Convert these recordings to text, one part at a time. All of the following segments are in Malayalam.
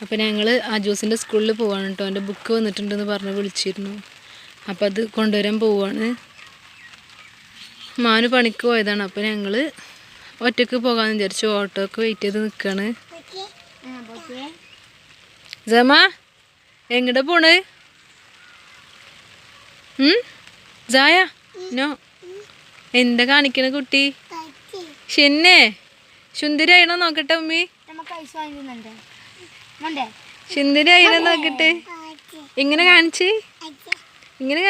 അപ്പോൾ ഞങ്ങൾ ആ ജ്യൂസിൻ്റെ സ്കൂളിൽ പോവാണ് കേട്ടോ. എൻ്റെ ബുക്ക് വന്നിട്ടുണ്ടെന്ന് പറഞ്ഞ് വിളിച്ചിരുന്നു. അപ്പോൾ അത് കൊണ്ടുവരാൻ പോവാണ്. മാനു പണിക്ക് പോയതാണ്. അപ്പോൾ ഞങ്ങൾ ഒറ്റയ്ക്ക് പോകാമെന്ന് വിചാരിച്ചു. ഓട്ടോ ഒക്കെ വെയിറ്റ് ചെയ്ത് നിൽക്കുകയാണ്. ജമ എങ്ങോട്ടാ പോണ്? ജായ നോ എന്താ കാണിക്കണ കുട്ടി? ഷിന്നെ സുന്ദരി ആയിണോ നോക്കട്ടെ ഉമ്മി. സുന്ദരി ആയിണോ നോക്കട്ടെ. ഇങ്ങനെ കാണിച്ച് ഇങ്ങനെ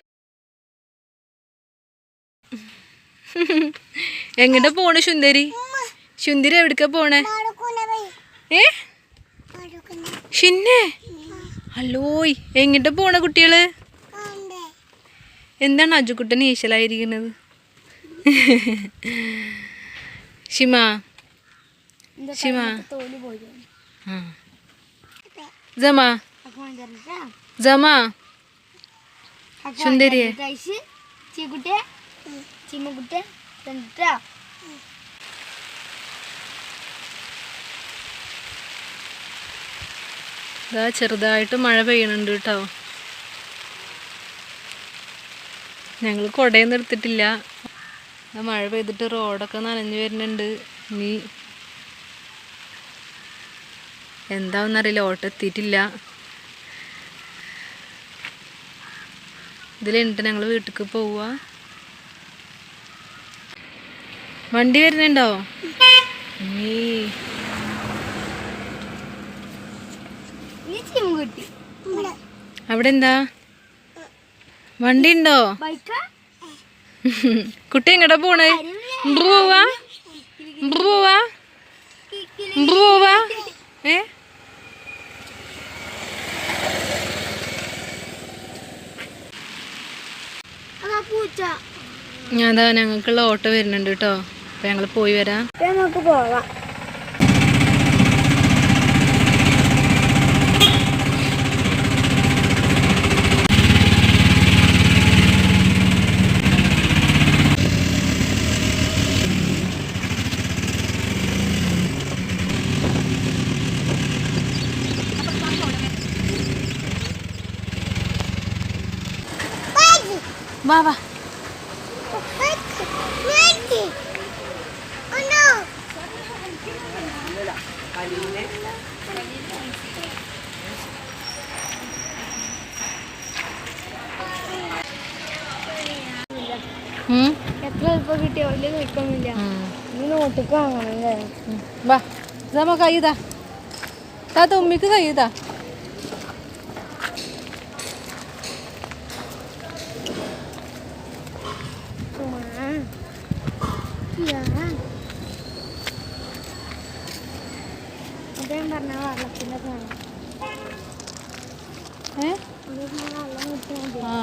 എങ്ങോട്ടാ പോണ് സുന്ദരി? സുന്ദരി എവിടേക്കാ പോണേ? ഷിന്നെ അല്ലോയ് എങ്ങോട്ടാ പോണ കുട്ടികള്? എന്താണ് അജുക്കുട്ടൻ ഈശലായിരിക്കുന്നത്? ഷിമ ഷിമ ജമ ജമ സുന്ദരിയെ ഇതാ ചെറുതായിട്ട് മഴ പെയ്യണുണ്ട് കേട്ടോ. ഞങ്ങൾ കുടയൊന്നും എടുത്തിട്ടില്ല. മഴ പെയ്തിട്ട് റോഡൊക്കെ നനഞ്ഞു വരുന്നുണ്ട്. ഇനി എന്താണെന്നറിയില്ല, ഓട്ടോ എത്തിയിട്ടില്ല. ഇതിലെന്നിട്ട് ഞങ്ങൾ വീട്ടിലേക്ക് പോവുക. വണ്ടി വരുന്നുണ്ടോ? അവിടെ എന്താ വണ്ടി ഉണ്ടോ? കുട്ടി എങ്ങടാ പോണ്? പോവാ പോവാ പോവാ അതാ ഞങ്ങൾക്കുള്ള ഓട്ടോ വരുന്നുണ്ട് കേട്ടോ. അപ്പൊ ഞങ്ങൾ പോയി വരാം. നമുക്ക് പോവാം. വാ വാ എത്ര എളുപ്പം കിട്ടിയ വലിയ നിൽക്കുന്നില്ല. നോട്ടിക്ക് വാങ്ങണല്ലേ. വാ നമ്മ കയ്യതാ താ തുമ്മിക്ക് കയ്യതാ. ആ